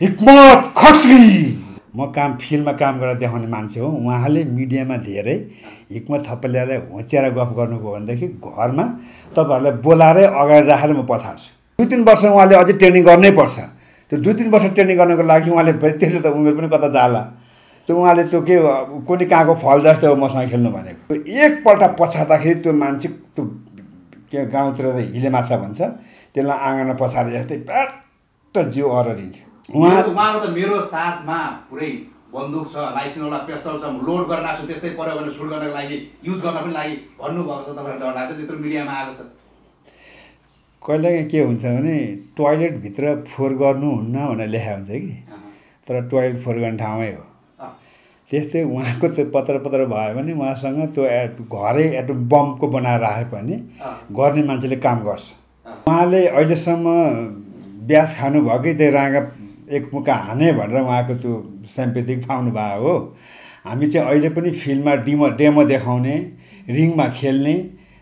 हिक्मत खत्री म फिल्ममा काम गरेर देखाउने मान्छे हो। उहाँले मिडियामा धेरै हिक्मत थपलियालाई होच्याएर गफ गर्नुभयो भनेदेखि घरमा तपाईँहरूलाई बोलाएरै अगाडि राखेर म पछाड्छु। 2-3 वर्ष उहाँले अझै ट्रेनिङ गर्नै पर्छ। त्यो 2-3 वर्ष ट्रेनिङ गर्नको लागि उहाँले त्यसले त उमेर पनि कता जाला। त्यो उहाँले त्यो के कुनै कहाँको फल जस्तो हो मसँग खेल्नु भनेको। एकपल्ट पछाड्दाखेरि त्यो मान्छे त्यो के गाउँतिर त हिले माछा भन्छ, त्यसलाई आँगनमा पछाडे जस्तै प्याट्ट जिउ अररिन्छ। उहाँको त मेरो साथमा पुरै बन्दुक छ, लाइसेन्सवाला पिस्तल छ, लोड गर्न आएको छु, त्यस्तै पर्यो भने सुट गर्नको लागि युज गर्न पनि लागि भन्नुभएको छ। तपाईँलाई डर लाग्छ त्यत्रो मिडियामा आएको छ। कहिले के हुन्छ भने टोयलेटभित्र फोहोर गर्नुहुन्न भनेर लेखा हुन्छ कि, तर टोयलेट फोहोर गर्ने ठाउँमै हो। त्यस्तै उहाँको त्यो पत्र भयो भने उहाँसँग त्यो घरै एटम बमको बनाएर राखे पनि गर्ने मान्छेले काम गर्छ। उहाँले अहिलेसम्म ब्यास खानुभएकै त्यो राँगा एक मुका हाने भनेर उहाँको त्यो सिम्पेथी पाउनु भएको हो। हामी चाहिँ अहिले पनि फिल्ममा डेमो देखाउने, रिङमा खेल्ने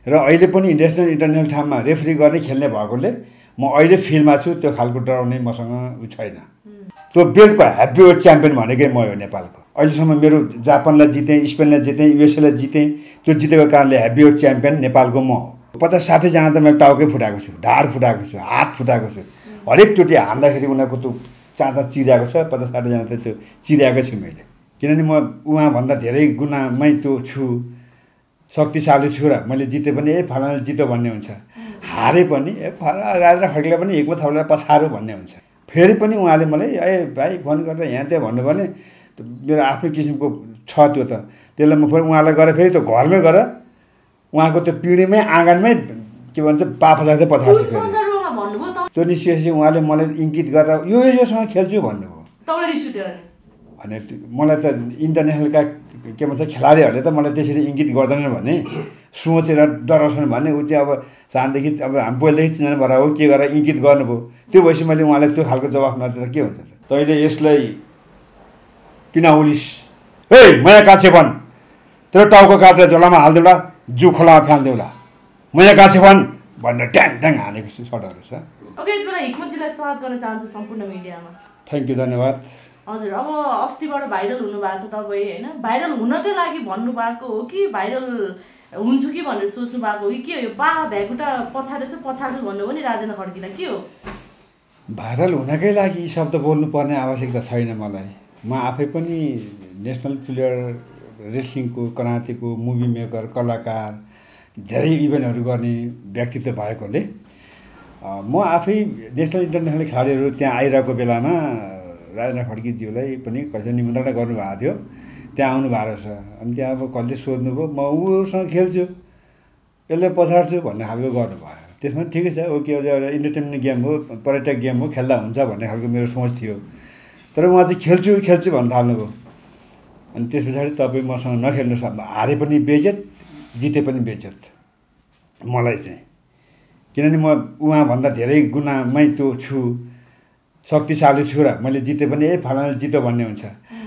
र अहिले पनि नेसनल इन्टरनेसनल ठाउँमा रेफ्री गर्ने खेल्ने भएकोले म अहिले फिल्ममा छु। त्यो खालको डराउने मसँग उ छैन। त्यो बेल्टको हेभीवेट च्याम्पियन भनेकै म हो नेपालको। अहिलेसम्म मेरो जापानलाई जितेँ, स्पेनलाई जितेँ, युएसएलाई जितेँ। त्यो जितेको कारणले हेभीवेट च्याम्पियन नेपालको म हो। 50-60 जना त मैले टाउकै फुटाएको छु, ढाड फुटाएको छु, हात फुटाएको छु। हरेकचोटि हान्दाखेरि उनीहरूको त्यो चाँचा चिराएको छ। 50-60 जना त त्यो चिराएकै छु मैले। किनभने म उहाँभन्दा धेरै गुणामै त्यो छु, शक्तिशाली छु र मैले जिते पनि फलानाले जित्यो भन्ने हुन्छ, हारे पनि राजा खड्कीलाई पनि हिक्मत थपलियालाई पछाडो भन्ने हुन्छ। फेरि पनि उहाँले मलाई भाइ फोन गरेर यहाँ त्यहाँ भन्नु भने मेरो आफ्नो किसिमको छ त्यो त। त्यसलाई म फेरि उहाँलाई गएर फेरि त्यो घरमै गएर उहाँको त्यो पिँढीमै आँगनमै के भन्छ पापा जस्तै पछाड्छु। त्यो निस्केपछि उहाँले मलाई इङ्गित गरेर योसँग खेल्छु भन्नुभयो। भने मलाई त इन्टरनेसनलका के भन्छ खेलाडीहरूले त मलाई त्यसरी इङ्गित गर्दैनन् भने, सोचेर डराउँछन् भने ऊ चाहिँ अब सानदेखि अब हामी बोल्दैदेखि चिनान भएर हो के गरेर इङ्गित गर्नुभयो। त्यो भएपछि मैले उहाँलाई त्यो खालको जवाफ नदिँदा के हुन्छ त। तैँले यसलाई किन उलिस, ए मैया काछे भन्, तेरो टाउको काटेर झोलामा हालिदेऊला, जू खोलामा फ्यालिदेऊला, मैया काछे भन् भनेर ट्याङ ट्याङ हानेको सटहरू छ। हिक्मतजीलाई स्वागत गर्न चाहन्छु सम्पूर्ण मिडियामा। थ्याङ्क यू, धन्यवाद। हजुर, अब अस्तिबाट भाइरल हुनुभएको छ तपाईँ होइन? भाइरल हुनकै लागि भन्नुभएको हो कि भाइरल हुन्छु कि भनेर सोच्नु भएको हो कि के हो? यो भ्यागुटा पछाड्छु भन्नुभयो नि राजेन्द्र खड्कीलाई, के हो? भाइरल हुनकै लागि यी शब्द बोल्नुपर्ने आवश्यकता छैन मलाई। म आफै पनि नेसनल प्लेयर, रेस्लिङको, करातेको, मुभी मेकर, कलाकार, धेरै इभेन्टहरू गर्ने व्यक्तित्व भएकोले म आफै नेसनल इन्टरनेसनल खेलाडीहरू त्यहाँ आइरहेको बेलामा राजेन्द्र खड्कीज्यूलाई पनि कसैले निमन्त्रणा गर्नुभएको थियो, त्यहाँ आउनु भएको रहेछ। अनि त्यहाँ अब कसले सोध्नुभयो, म उसँग खेल्छु, यसले पछाड्छु भन्ने खालको गर्नुभयो। त्यसमा ठिकै छ, ओके, एउटा इन्टरटेनमेन्ट गेम हो, पर्यटक गेम हो, खेल्दा हुन्छ भन्ने खालको मेरो सोच थियो। तर उहाँ चाहिँ खेल्छु भन्न थाल्नुभयो। अनि त्यस पछाडि तपाईँ मसँग नखेल्नुहोस्, हारे पनि बेइज्जत, जिते पनि बेइज्जत मलाई चाहिँ। किनभने म उहाँभन्दा धेरै गुणामै त्यो छु, शक्तिशाली छु र मैले जिते पनि फलानाले जित्यो भन्ने हुन्छ,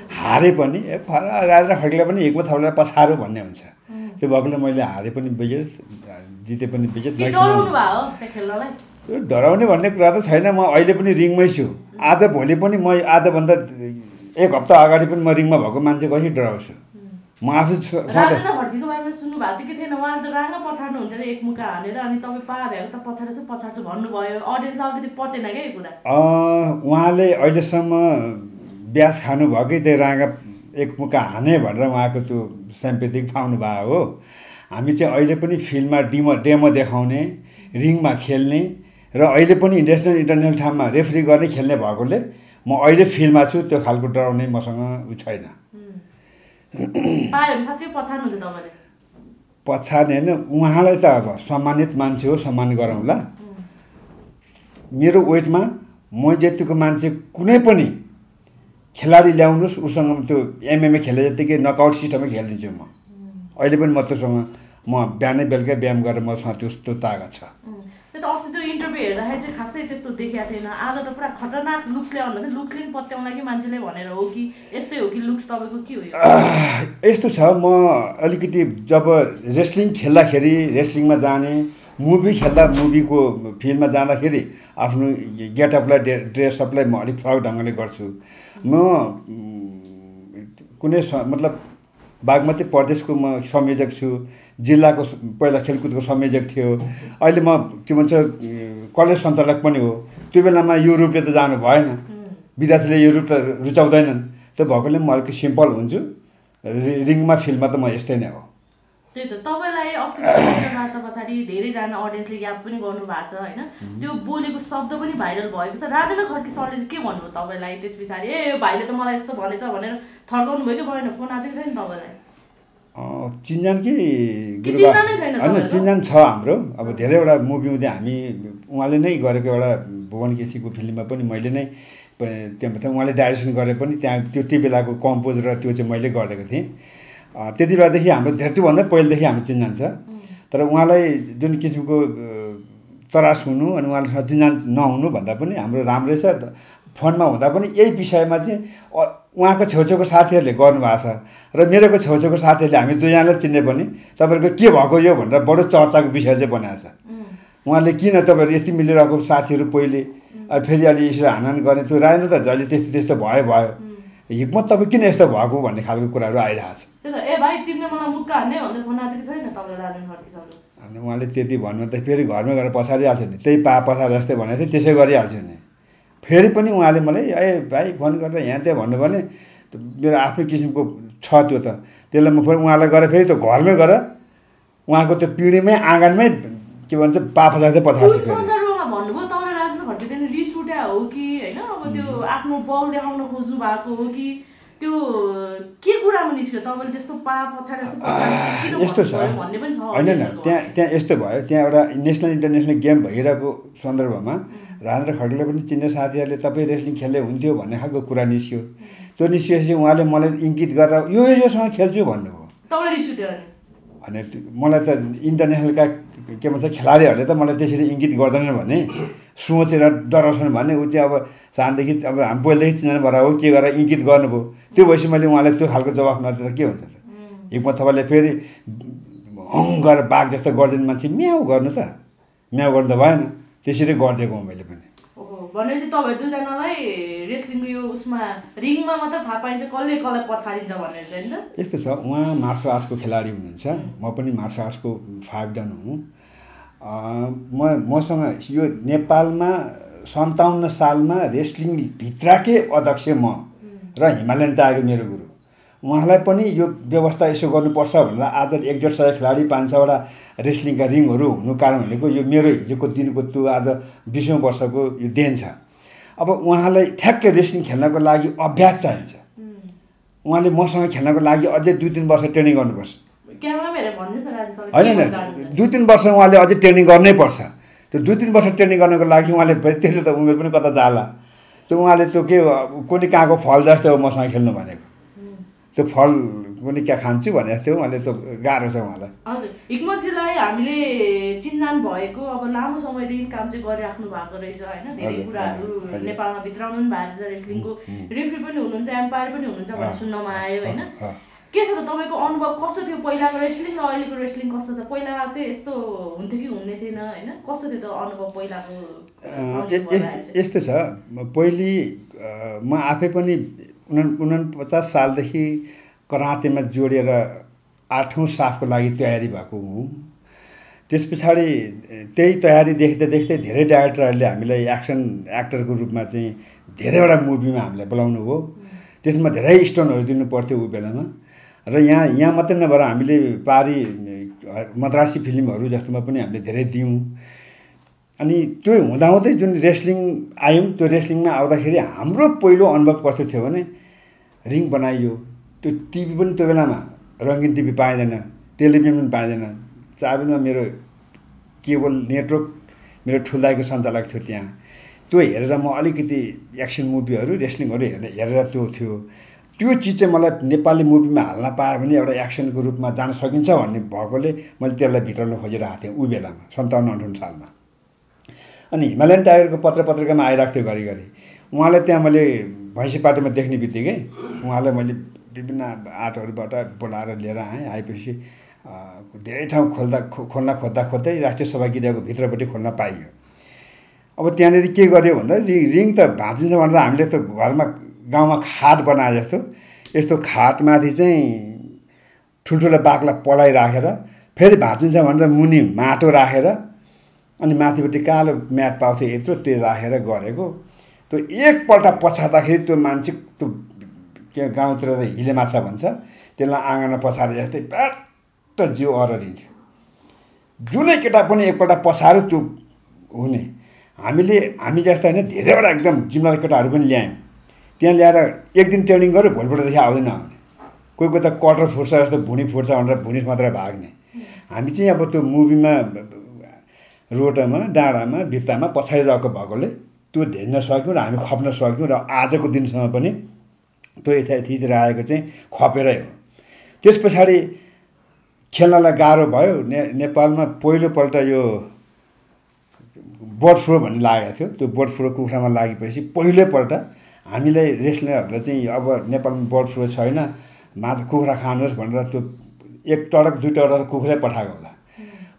हारे पनि राजा खड्कीलाई पनि हिक्मत थपलियालाई पछाडो भन्ने हुन्छ। त्यो भएकोले मैले हारे पनि बेइज्जत, जिते पनि बेइज्जत। त्यो डराउने भन्ने कुरा त छैन। म अहिले पनि रिङमै छु। आज भोलि पनि म आजभन्दा 1 हप्ता अगाडि पनि म रिङमा भएको मान्छे कसरी डराउँछु? म आफै राजेन्द्र खड्कीको बारेमा सुन्नु भएको थियो कि थिएन? उहाँले त राँगा पछाड्नु हुन्थ्यो अरे एक मुका हानेर, अनि तपाईँ भ्यागु त पछाड्छु भन्नुभयो। अडियन्सलाई अलिकति पचेन क्या यो कुरा? उहाँले अहिलेसम्म ब्यास खानुभएकै त्यो राँगा एक मुका हाने भनेर उहाँको त्यो सिम्पेथी पाउनु भएको हो। हामी चाहिँ अहिले पनि फिल्ममा डेमो देखाउने, रिङमा खेल्ने र अहिले पनि नेसनल इन्टरनेसनल ठाउँमा रेफ्री गर्ने खेल्ने भएकोले म अहिले फिल्ममा छु। त्यो खालको डराउने मसँग उ छैन। पछाड्ने होइन, उहाँलाई त अब सम्मानित मान्छे हो, सम्मान गरौँला। मेरो वेटमा म जतिको मान्छे कुनै पनि खेलाडी ल्याउनुहोस्, उसँग त्यो MMA खेले जतिकै नकआउट सिस्टममै खेलिदिन्छु म। अहिले पनि म त्योसँग म बिहानै बेलुकै व्यायाम गरेर मसँग त्यस्तो तागत छ। अस्ति त्यो इन्टरभ्यू हेर्दाखेरि चाहिँ खासै त्यस्तो देखिएको थिएन। आज त पुरा खतरनाक लुक्स ल्याउनु थियो। लुक्सले पनि पत्याउला कि मान्छेले भनेर हो कि यस्तै हो कि लुक्स तपाईँको के हो? यस्तो छ, म अलिकति जब रेस्लिङ खेल्दाखेरि रेस्लिङमा जाने मुभी खेल्दा मुभीको फिल्डमा जाँदाखेरि आफ्नो गेटअपलाई ड्रेसअपलाई म अलिक फरक ढङ्गले गर्छु। म कुनै मतलब बागमती प्रदेशको म संयोजक छु, जिल्लाको पहिला खेलकुदको संयोजक थियो, अहिले म के भन्छ कलेज सञ्चालक पनि हो। त्यो बेलामा यो रूपले त जानु भएन, विद्यार्थीले यो रूप त रुचाउँदैनन्। त्यो भएकोले म अलिक सिम्पल हुन्छु, रिङमा फिल्डमा त म यस्तै नै हो। त्यही त तपाईँलाई अस्तिको वार्ता पछाडि धेरैजना अडियन्सले याद पनि गर्नुभएको छ होइन, त्यो बोलेको शब्द पनि भाइरल भएको छ। राजेन्द्र खड्की सरले चाहिँ के भन्नुभयो तपाईँलाई त्यस पछाडि, ए भाइले त मलाई यस्तो भनेछ भनेर थर्काउनु भयो कि भएन? फोन आएको छैन तपाईँलाई? चिन्जान कि होइन, चिन्जान छ हाम्रो। अब धेरैवटा मुभी हुँदै हामी उहाँले नै गरेको एउटा भुवन केसीको फिल्ममा पनि मैले नै त्यहाँ उहाँले डाइरेक्सन गरे पनि त्यहाँ त्यो बेलाको कम्पोज र त्यो चाहिँ मैले गरिदिएको थिएँ। त्यति बेलादेखि हाम्रो त्योभन्दा पहिलेदेखि हाम्रो चिन्जान छ। तर उहाँलाई जुन किसिमको तरास हुनु अनि उहाँसँग चिन्जान नहुनु भन्दा पनि हाम्रो राम्रै छ। फोनमा हुँदा पनि यही विषयमा चाहिँ उहाँको छेउछेउको साथीहरूले गर्नुभएको छ र मेरोको छेउछेउको साथीहरूले हामी दुईजनालाई चिन्ने पनि तपाईँहरूको के भएको यो भनेर बडो चर्चाको विषय चाहिँ बनाएको छ। उहाँले किन तपाईँहरू यति मिलिरहेको साथीहरू पहिले फेरि अलि यसरी हानहान गर्ने, त्यो राजेन्द्र त जहिले त्यस्तो त्यस्तो भयो हिक्मत तपाईँ किन यस्तो भएको भन्ने खालको कुराहरू आइरहेको छ। अनि उहाँले त्यति भन्नु त फेरि घरमै गएर पछारिहाल्थ्यो नि, त्यही पछाडि जस्तै भनेको थियो त्यसै गरिहाल्थ्यो नि। फेरि पनि उहाँले मलाई ए भाइ फोन गरेर यहाँ त्यहाँ भन्नु भने मेरो आफ्नै किसिमको छ त्यो त, त्यसलाई म फेरि उहाँलाई गएर फेरि त्यो घरमै गएर उहाँको त्यो पिँढीमै आँगनमै के भन्छ पछार्दै पछार्छु। भन्नुभयो तपाईँलाई राजेन्द्र खड्की पनि रिस उठा हो कि होइन, अब त्यो आफ्नो बल देखाउन खोज्नु भएको हो कि त्यो के कुरामा निस्क्यो तपाईँले त्यस्तो पछाडि यस्तो छ भन्ने पनि छ होइन? त्यहाँ यस्तो भयो, त्यहाँ एउटा नेसनल इन्टरनेसनल गेम भइरहेको सन्दर्भमा राजेन्द्र खड्कीले पनि चिन्ने साथीहरूले तपाईँ रेस्लिङ खेल्दै हुन्थ्यो भन्ने खालको कुरा निस्क्यो। त्यो निस्किएपछि उहाँले मलाई इङ्गित गरेर योसँग खेल्छु भन्नुभयो। तपाईँलाई रिस उठ्यो अनि मलाई त इन्टरनेसनलका के भन्छ खेलाडीहरूले त मलाई त्यसरी इङ्गित गर्दैनन् भने सोचेर डराउँछन् भने ऊ चाहिँ अब सानदेखि अब हामी बोल्दैदेखि चिन्जानबाट हो के गरेर इङ्गित गर्नुभयो। त्यो भएपछि मैले उहाँलाई त्यो खालको जवाफ नदिँदा के हुन्छ त? हिक्मत तपाईँले फेरि हङ गरेर बाघ जस्तो गरिदिनु मान्छे म्याउ गर्नु त, म्याउ गर्नु त भएन, त्यसरी गरिदिएको हो मैले पनि। भनेपछि तपाईँहरू दुईजनालाई रेस्लिङको यो उसमा रिङमा मात्र थाहा पाइन्छ कसले कसलाई पछाडिन्छ भनेर चाहिँ नि त? यस्तो छ, उहाँ मार्सल आर्ट्सको खेलाडी हुनुहुन्छ, म पनि मार्सल आर्ट्सको 5 डन हुँ। मसँग यो नेपालमा 57 सालमा रेस्लिङ भित्रकै अध्यक्ष म र हिमालयन टाइगर मेरो गुरु, उहाँलाई पनि यो व्यवस्था यसो गर्नुपर्छ भनेर आज 150 खेलाडी 500वटा रेस्लिङका रिङहरू हुनु कारण भनेको यो मेरो हिजोको दिनको त्यो आज 20औँ वर्षको यो देन छ। अब उहाँलाई ठ्याक्कै रेस्लिङ खेल्नको लागि अभ्यास चाहिन्छ। उहाँले मसँग खेल्नको लागि अझै 2-3 वर्ष ट्रेनिङ गर्नुपर्छ। होइन 2-3 वर्ष उहाँले अझै ट्रेनिङ गर्नै पर्छ। त्यो 2-3 वर्ष ट्रेनिङ गर्नको लागि उहाँले त्यसले त उमेर पनि कता जाला। त्यो उहाँले त्यो के कुनै कहाँको फल जस्तो हो मसँग खेल्नु भनेको, त्यो फल कुनै क्या खान्छु भने जस्तो उहाँले त्यो गाह्रो छ उहाँलाई। हजुर, हिक्मतजीलाई हामीले चिन्जान भएको अब लामो समयदेखि काम चाहिँ गरिराख्नु भएको रहेछ होइन, धेरै कुराहरू नेपालमा भित्राउनु पनि भएको छ। रेस्लिङको रेफ्री पनि हुनुहुन्छ, एम्पायर पनि हुनुहुन्छ भन्ने सुन्नमा आयो होइन। के छ त तपाईँको अनुभव कस्तो थियो पहिलाको रेस्लिङ र अहिलेको रेस्लिङ कस्तो छ? पहिला चाहिँ यस्तो हुन्थ्यो कि हुन्ने थिएन होइन, कस्तो थियो त अनुभव पहिलाको? यस्तो छ, पहिले म आफै पनि 49 सालदेखि करातेमा जोडिएर 8औँ साफको लागि तयारी भएको हुँ। त्यस पछाडि त्यही तयारी देख्दै देख्दै धेरै डाइरेक्टरहरूले हामीलाई एक्टरको रूपमा चाहिँ धेरैवटा मुभीमा हामीलाई बोलाउनु हो। त्यसमा धेरै स्टोनहरू दिनु पर्थ्यो ऊ बेलामा। र यहाँ मात्रै नभएर हामीले पारी मद्रासी फिल्महरू जस्तोमा पनि हामीले धेरै दियौँ। अनि त्यो हुँदाहुँदै जुन रेस्लिङ आयौँ, त्यो रेस्लिङमा आउँदाखेरि हाम्रो पहिलो अनुभव कस्तो थियो भने रिङ बनाइयो, त्यो टिभी पनि त्यो बेलामा रङ्गिन टिभी पाइँदैन, टेलिभिजन पनि पाइँदैन। चाबीमा मेरो केबल नेटवर्क मेरो ठुल्दाइको सञ्चालक थियो त्यहाँ। त्यो हेरेर म अलिकति एक्सन मुभीहरू रेस्लिङहरू हेरेर त्यो थियो। त्यो चिज चाहिँ मलाई नेपाली मुभीमा हाल्न पायो भने एउटा एक्सनको रूपमा जान सकिन्छ भन्ने भएकोले मैले त्यसलाई भित्राउन खोजिरहेको थिएँ ऊ बेलामा 57-58 सालमा। अनि हिमालयन टाइगरको पत्रिकामा आइरहेको थियो घरिघरि। उहाँलाई त्यहाँ मैले भैँसी पाटोमा देख्ने बित्तिकै उहाँलाई मैले विभिन्न आर्टहरूबाट बोलाएर लिएर आएँ। आएपछि धेरै ठाउँ खोल्न खोज्दै राष्ट्रिय सभा गृहको भित्रपट्टि खोल्न पाइयो। अब त्यहाँनिर के गर्यो भन्दा रिङ त भाँचिन्छ भनेर हामीले त घरमा गाउँमा खाट बनाए जस्तो यस्तो खाटमाथि चाहिँ ठुल्ठुलो बाक्ला पलाइराखेर फेरि भाँचिन्छ भनेर मुनि माटो राखेर अनि माथिपट्टि कालो म्याट पाउँथ्यो यत्रो त्यो राखेर गरेको। त्यो एकपल्ट पछार्दाखेरि त्यो मान्छे त्यो के गाउँतिर त हिले माछा भन्छ त्यसलाई आँगनमा पछारे जस्तै प्याट्ट जिउ अररिन्थ्यो। जुनै केटा पनि एकपल्ट पछार्यो त्यो हुने। हामी जस्तो होइन धेरैवटा एकदम जिम्मेवार केटाहरू पनि ल्यायौँ। त्यहाँ ल्याएर एक दिन ट्रेनिङ गऱ्यो भोलिपल्टदेखि आउँदैन आउने। कोही त कटर फुट्छ जस्तो भुँडी फुट्छ भनेर भुँडी मात्र भाग्ने। हामी चाहिँ अब त्यो मुभीमा रोडमा डाँडामा भित्तामा पछाडिरहेको भएकोले त्यो धेर्न सक्यौँ र हामी खप्न सक्यौँ र आजको दिनसम्म पनि त्यो यथायथित राखेको चाहिँ खपेरै हो। त्यस पछाडि खेल्नलाई गाह्रो भयो। नेपालमा पहिलोपल्ट यो बर्ड फ्लू भन्ने लागेको थियो। त्यो बर्ड फ्लू कुखुरामा लागेपछि पहिलोपल्ट हामीलाई रेस्लरहरूलाई चाहिँ अब नेपालमा बर्ड फ्लू छैन माछा कुखुरा खानुहोस् भनेर त्यो 1 टडक 2 टडक कुखुरै पठाएको होला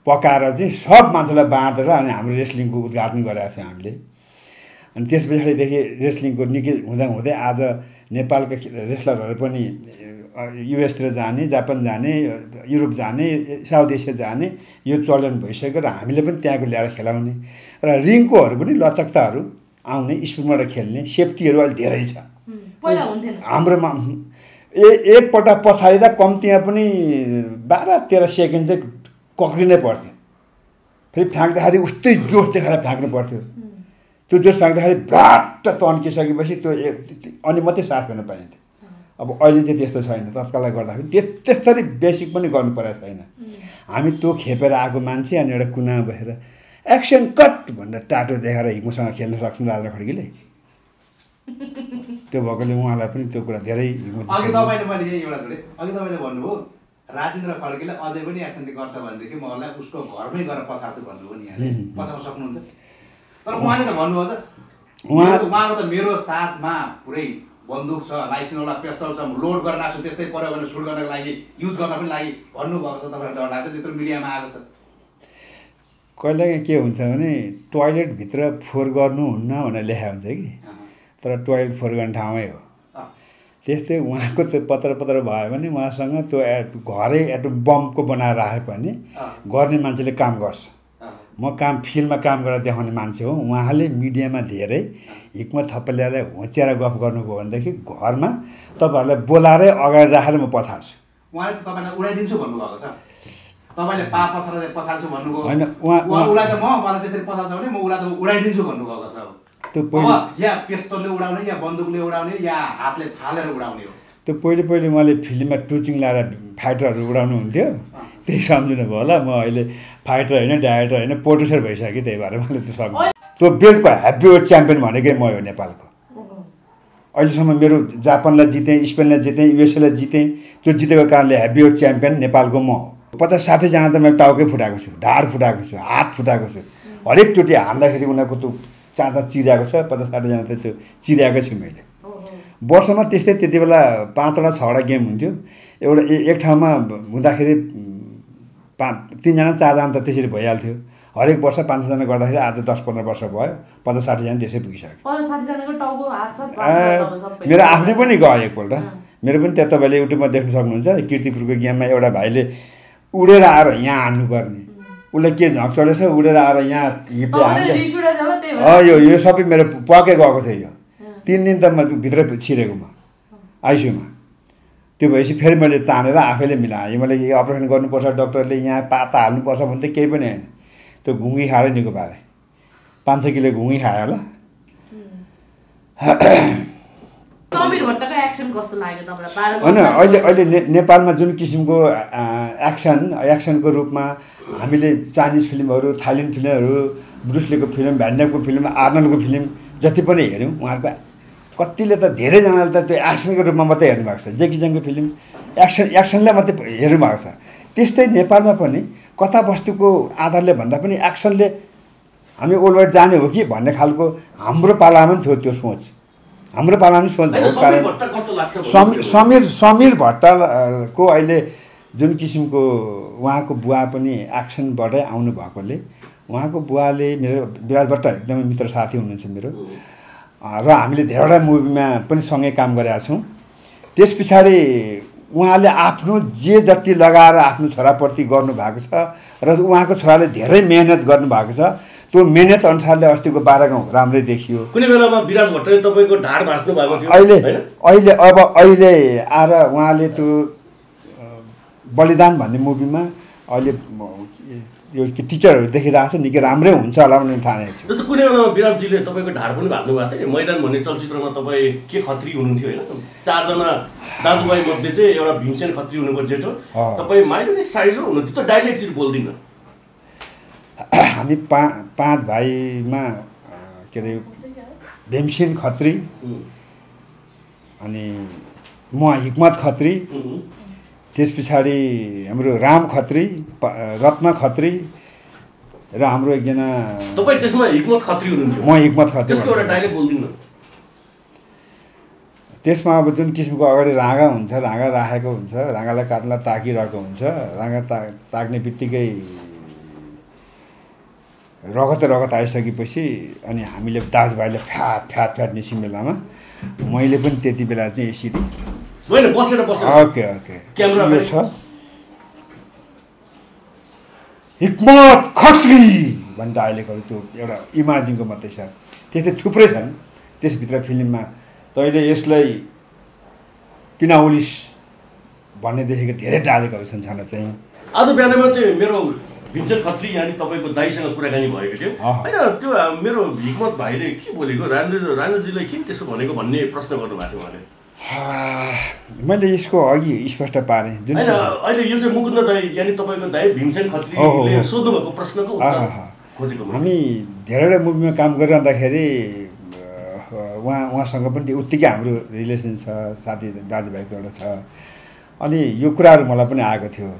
पकाएर चाहिँ सब मान्छेलाई बाँडेर अनि हाम्रो रेस्लिङको उद्घाटन गरेका थियौँ हामीले। अनि त्यस पछाडिदेखि रेस्लिङको निकै हुँदै आज नेपालका रेस्लरहरू पनि युएसतिर जाने, जापान जाने, युरोप जाने, साउथ एसिया जाने यो चलन भइसक्यो र हामीले पनि त्यहाँको ल्याएर खेलाउने र रिङकोहरू पनि लचकताहरू आउने स्पिडबाट खेल्ने सेफ्टीहरू अहिले धेरै छ। हाम्रोमा एकपल्ट पछाडिँदा कम्तीमा पनि 12-13 सेकेन्ड चाहिँ कक्रिनै पर्थ्यो। फेरि फ्याँक्दाखेरि उस्तै जोस देखाएर फ्याँक्नु पर्थ्यो। त्यो जोस फ्याँक्दाखेरि भ्राट तन्किसकेपछि त्यो अनि मात्रै साथ गर्न पाइन्थ्यो। अब अहिले चाहिँ त्यस्तो छैन। तत्कालले गर्दाखेरि त्यसरी बेसिक पनि गर्नु परेको छैन। हामी त्यो खेपेर आएको मान्छे अनि एउटा कुनामा बसेर एक्सन कट भनेर टाटो देखाएर हिमुसँग खेल्न सक्छन् राजेन्द्र खड्कीले। त्यो भएकोले उहाँलाई पनि त्यो कुरा धेरै अघि तपाईँले मैले यही एउटा जोडेँ। अघि तपाईँले भन्नुभयो राजेन्द्र खड्कीले अझै पनि एक्सन गर्छ भनेदेखि मलाई उसको घरमै गएर पछार्छु भन्नुभयो नि। यहाँले पछाउन सक्नुहुन्छ। तर उहाँले त भन्नुभयो उहाँको त मेरो साथमा पुरै बन्दुक छ, लाइसेन्सवाला पिस्तल छ, लोड गर्न आएको छु, त्यस्तै पऱ्यो भने सुट गर्नको लागि युज गर्न पनि लागि भन्नुभएको छ। तपाईँलाई डर लाग्छ त्यत्रो मिडियामा आएको छ। कहिलेकाहीँ के हुन्छ भने टोयलेटभित्र फोहोर गर्नुहुन्न भनेर लेखा हुन्छ कि तर टोयलेट फोहोर गर्ने ठाउँमै हो। त्यस्तै उहाँको त्यो पत्र भयो भने उहाँसँग त्यो घरै एटम बमको बनाएर राखे पनि गर्ने मान्छेले काम गर्छ। म फिल्डमा काम गरेर देखाउने मान्छे हो। उहाँले मिडियामा धेरै हिक्मत थप्पल्याएर होच्याएर गफ गर्नुभयो भनेदेखि घरमा तपाईँहरूलाई बोलाएरै अगाडि राखेर म पछाड्छु। उहाँले त तपाईँलाई उडाइदिन्छु भन्नुभएको छ। तपाईँले पछाड्छु भन्नुभयो होइन उसलाई त मलाई त्यसरी पछाड्छ भने म उसलाई त उडाइदिन्छु भन्नुभएको छ। त्यो पहिले या पिस्तलले उडाउने या बन्दुकले उडाउने या हातले फालेर उडाउने हो। त्यो पहिले उहाँले फिल्ममा टुचिङ लाएर फाइटरहरू उडाउनु हुन्थ्यो। त्यही सम्झिनु भयो होला। म अहिले फाइटर होइन, डाइरेक्टर होइन, प्रोड्युसर भइसकेँ। त्यही भएर मैले त्यो सक्छु। त्यो बेल्टको हेभीवेट च्याम्पियन भनेकै म हो नेपालको। अहिलेसम्म मेरो जापानलाई जितेँ, स्पेनलाई जितेँ, युएसएलाई जितेँ। त्यो जितेको कारणले हेभीवेट च्याम्पियन नेपालको म हो। 50-60 जना त मैले टाउकै फुटाएको छु, ढाड फुटाएको छु, हात फुटाएको छु। हरेकचोटि हान्दाखेरि उनीहरूको त्यो चाँचा चिराएको छ। 50-60 जना त त्यो चिराएकै छु मैले। वर्षमा त्यति बेला 5वटा 6वटा गेम हुन्थ्यो। एक ठाउँमा हुँदाखेरि 3 जना 4 जना त त्यसरी भइहाल्थ्यो। हरेक वर्ष 5 जना गर्दाखेरि आज 10-15 वर्ष भयो। 50-60 जना त्यसै पुगिसक्यो। मेरो आफ्नै पनि गयो एकपल्ट। मेरो पनि त्यहाँ तपाईँले युट्युबमा देख्न सक्नुहुन्छ। कीर्तिपुरको गेममा एउटा भाइले उडेर आएर यहाँ हान्नुपर्ने। उसले के झक चढेछ उडेर आएर यहाँ हिप्ले हान्छ। यो सबै मेरो पके गएको थियो। यो 3 दिन त म भित्र छिरेको म आइसियुमा। त्यो भएपछि फेरि मैले तानेर आफैले मिलाएँ। मैले यो अपरेसन गर्नुपर्छ, डक्टरले यहाँ पाता हाल्नुपर्छ भने त केही पनि होइन। त्यो घुँगी खाएर निको पारेँ। 500 किलो घुँगी खायो होला। होइन अहिले नेपालमा जुन किसिमको एक्सनको रूपमा हामीले चाइनिज फिल्महरू, थाइल्यान्ड फिल्महरू, ब्रुसलीको फिल्म, भ्यान्डमको फिल्म, आर्नल्डको फिल्म जति पनि हेऱ्यौँ उहाँहरूको कतिले त धेरैजनाले त त्यो एक्सनको रूपमा मात्रै हेर्नुभएको छ। जेकी चङको फिल्म एक्सनलाई मात्रै हेर्नुभएको छ। त्यस्तै नेपालमा पनि कथावस्तुको आधारले भन्दा पनि एक्सनले हामी ओल्ड जाने हो कि भन्ने खालको हाम्रो पालामा पनि थियो त्यो सोच। हाम्रो पालामा सोच भएको कारण समीर भट्टको अहिले जुन किसिमको उहाँको बुवा पनि एक्सनबाटै आउनु भएकोले उहाँको बुवाले मेरो विराज भट्ट एकदमै मित्र साथी हुनुहुन्छ मेरो र हामीले धेरैवटा मुभीमा पनि सँगै काम गरेका छौँ। त्यस पछाडि उहाँले आफ्नो जे जति लगाएर आफ्नो छोराप्रति गर्नुभएको छ र उहाँको छोराले धेरै मेहनत गर्नुभएको छ। त्यो मेहनत अनुसारले अस्तिको 12 गाउँ राम्रै देखियो। कुनै बेलामा विराज भट्टले तपाईँको ढाड भाँच्नु भएको थियो अहिले आएर उहाँले त्यो बलिदान भन्ने मुभीमा अहिले यो टिचरहरू देखिरहेको छ निकै राम्रै हुन्छ होला भन्ने ठानेको छु। जस्तो कुनै बेलामा विराजजीले तपाईँको ढाड पनि भाँच्नु भएको थियो। मैदान भन्ने चलचित्रमा तपाईँ के खत्री हुनुहुन्थ्यो होइन, 4 जना दाजुभाइ मध्ये चाहिँ एउटा भीमसेन खत्री हुनुको जेठो, तपाईँ माइनोरी साइलो हुनुहुन्थ्यो। त्यो डाइलेक्ट चाहिँ बोल्दिनँ। हामी 5 भाइमा के अरे भीमसेन खत्री अनि म हिक्मत खत्री, त्यस पछाडि हाम्रो राम खत्री, रत्न खत्री र हाम्रो एकजना तपाईँ त्यसमा हिक्मत खत्री हुनुहुन्थ्यो। म हिक्मत खत्री। त्यसको एउटा डाइलेक्ट बोल्दिनँ। त्यसमा अब जुन किसिमको अगाडि राँगा हुन्छ, राँगा राखेको हुन्छ, राँगालाई काट्नलाई ताकिरहेको हुन्छ, राँगा ताक्ने बित्तिकै रगत आइसकेपछि अनि हामीले दाजुभाइले फ्याट निस्किने बेलामा मैले पनि त्यति बेला चाहिँ यसरी होइन बसेर ओके क्यामेरा छ हिक्मत खत्री भन्ने डाइलेक्टहरू त्यो एउटा इमाजिनको मात्रै छ। त्यस्तै थुप्रै छन् त्यसभित्र फिल्ममा। तैँले यसलाई किन उलिस भन्ने देखेको धेरै डाइलेक्टहरू छन् चाहिँ। आज बिहानमा त्यो मेरो भीमसेन खत्री यानि तपाईँको दाइसँग कुराकानी भएको थियो होइन। त्यो मेरो हिक्मत भाइले के बोलेको, राजेन्द्रजीलाई किन त्यसो भनेको भन्ने प्रश्न गर्नुभएको थियो उहाँले। मैले यसको अघि स्पष्ट पारेँ जुन अहिले यो चाहिँ मुकुन्द दाइ यानि तपाईँको दाइ भीमसेन खत्रीले सोध्नु भएको प्रश्नको उत्तर खोजेको। हामी धेरैवटा मुभीमा काम गरिरहँदाखेरि उहाँसँग पनि उत्तिकै हाम्रो रिलेसन छ, साथी दाजुभाइको एउटा छ। अनि यो कुराहरू मलाई पनि आएको थियो।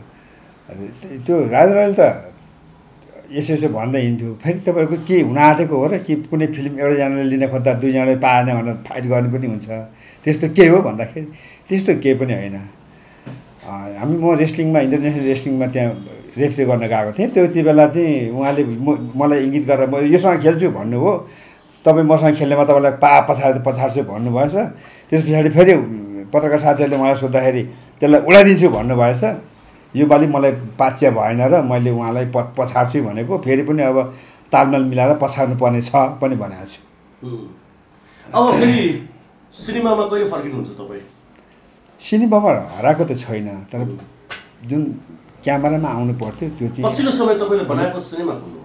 त्यो राजेन्द्रले त यसो भन्दै हिँड्थ्यो। फेरि तपाईँहरूको के हुन आँटेको हो र कि कुनै फिल्म एउटाजनाले लिन खोज्दा 2 जनाले पाएन भनेर फाइट गर्नु पनि हुन्छ, त्यस्तो के हो भन्दाखेरि त्यस्तो केही पनि होइन। म रेस्लिङमा इन्टरनेसनल रेस्लिङमा त्यहाँ रेफ्री गर्न गएको थिएँ। त्यति बेला चाहिँ उहाँले मलाई इङ्गित गरेर म योसँग खेल्छु भन्नुभयो। तपाईँ मसँग खेल्नेमा तपाईँलाई पछाड्छु भन्नुभएछ। त्यस पछाडि फेरि पत्रकार साथीहरूले मलाई सोद्धाखेरि त्यसलाई उडाइदिन्छु भन्नुभएछ। योपालि मलाई पाच्य भएन र मैले उहाँलाई पछाड्छु भनेको। फेरि पनि अब तालमेल मिलाएर पछाड्नु पर्ने छ पनि भनेको छु। अब फेरि सिनेमामा कहिले फर्किनुहुन्छ तपाईँ? सिनेमामा हराएको त छैन, तर जुन क्यामेरामा आउनु पर्थ्यो त्यो चाहिँ। पछिल्लो समय तपाईँले बनाएको सिनेमा कुन हो?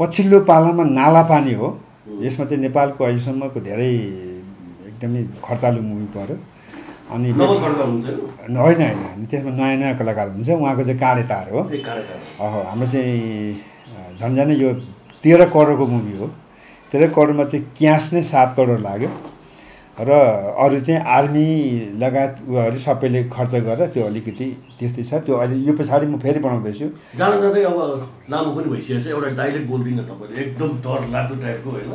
पछिल्लो पालामा नाला पानी हो। यसमा चाहिँ नेपालको अहिलेसम्मको धेरै एकदमै खर्चालु मुभी पर्यो। अनि होइन त्यसमा नयाँ कलाकार हुन्छ। उहाँको चाहिँ काँडे तार हो। हाम्रो चाहिँ झन्झनै यो 13 करोडको मुभी हो। 13 करोडमा चाहिँ क्यास नै 7 करोड लाग्यो र अरू चाहिँ आर्मी लगायत उयोहरू सबैले खर्च गरेर त्यो अलिकति त्यस्तै छ। त्यो अहिले यो पछाडि म फेरि बनाउँदैछु। जाँदै अब लामो पनि भइसकेको छ। एउटा डाइलेक्ट बोल्दिनँ तपाईँले, एकदम डर लाग्दो टाइपको होइन।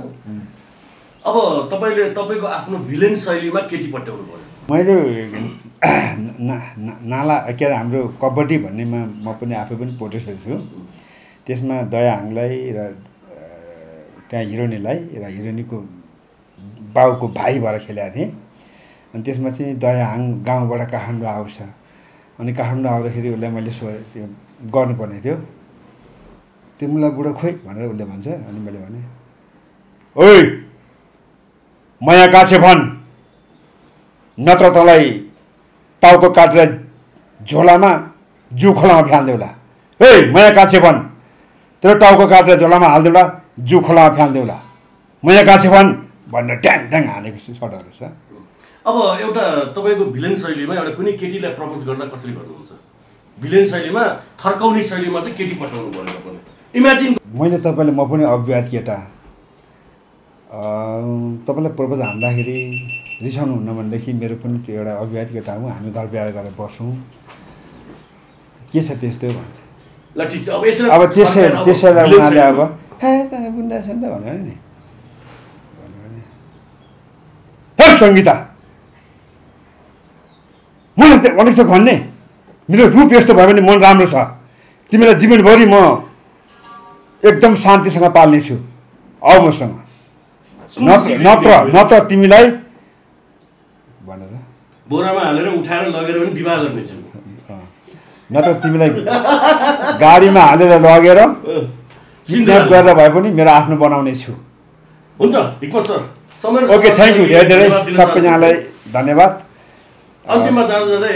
अब तपाईँले तपाईँको आफ्नो भिलेन शैलीमा केटी पट्याउनु पर्यो। मैले नाला के अरे हाम्रो कबड्डी भन्नेमा म पनि आफै पनि पोर्ट्रेट छु। त्यसमा दयाहाङलाई र त्यहाँ हिरोइनलाई र हिरोइनीको बाउको भाइ भएर खेलेको थिएँ। अनि त्यसमा चाहिँ दयाहाङ गाउँबाट काठमाडौँ आउँछ। अनि काठमाडौँ आउँदाखेरि उसलाई मैले त्यो गर्नुपर्ने थियो। तिमीलाई बुढो खोइ भनेर उसले भन्छ। अनि मैले भने ओइ म यहाँ कहाँ छ भन्, नत्र तँलाई टाउको काटेर झोलामा जू खोलामा फ्याल्देऊला। ए म यहाँ कहाँ छ भन्, तेरो टाउको काटेर झोलामा हालिदेऊला, जू खोलामा फ्याल्देऊला। म यहाँ कहाँ छ भन् भनेर ड्याङ ड्याङ हानेको सटहरू छ। अब एउटा तपाईँको भिलेन शैलीमा एउटा कुनै केटीलाई प्रपोज गर्दा कसरी गर्नुहुन्छ? भिलेन शैलीमा, थर्काउने शैलीमा चाहिँ केटी पठाउनु पर्यो तपाईँले। इमेजिन मैले तपाईँले म पनि अज्ञात केटा, तपाईँलाई प्रपोज हान्दाखेरि रिसाउनु हुन्न भनेदेखि मेरो पनि त्यो एउटा अज्ञात केटा हुँ, हामी घर बिहार गरेर बस्छौँ, के छ त्यस्तो भन्छ। ल ठिक छ। अब त्यसैलाई उहाँले अब हे त गुन्डा छ नि त भनेर नि सङ्गीता मलाई त भन्ने मेरो रूप यस्तो भयो भने मन राम्रो छ, तिमीलाई जीवनभरि म एकदम शान्तिसँग पाल्नेछु, आऊ मसँग, नत्र तिमीलाई भनेर बोरामा हालेर उठाएर लगेर पनि विवाह गर्नेछु, नत्र तिमीलाई गाडीमा हालेर लगेर किडन्याप गरेर भए पनि मेरो आफ्नो बनाउने छु। हुन्छ हिक्मत सर, समय ओके, थ्याङ्क यू धेरै धेरै सबैजनालाई धन्यवाद। अन्तिममा जाँदै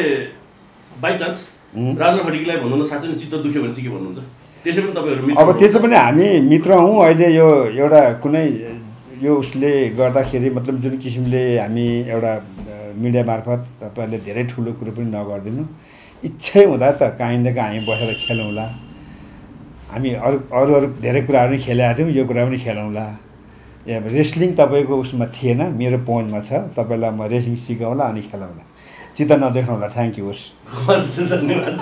बाई चान्स राजेन्द्र खड्कीलाई भन्नु न, साँच्चै नै चित्त दुख्यो भने चाहिँ के भन्नुहुन्छ? त्यसै पनि तपाईँहरू मित्र, अब त्यसै पनि हामी मित्र हौँ। अहिले यो एउटा कुनै यो उसले गर्दाखेरि मतलब जुन किसिमले हामी एउटा मिडिया मार्फत तपाईँहरूले धेरै ठुलो कुरो पनि नगरिदिनु, इच्छै हुँदा त काहीँ न काहीँ बसेर खेलौँला। हामी अरू धेरै कुराहरू पनि खेलेका थियौँ, यो कुरा पनि खेलौँला। रेस्लिङ तपाईँको उसमा थिएन, मेरो पहुँचमा छ, तपाईँलाई म रेस्लिङ सिकाउँला अनि खेलाउँला, चित्त नदेख्नु होला। थ्याङ्क यू, होस्, धन्यवाद।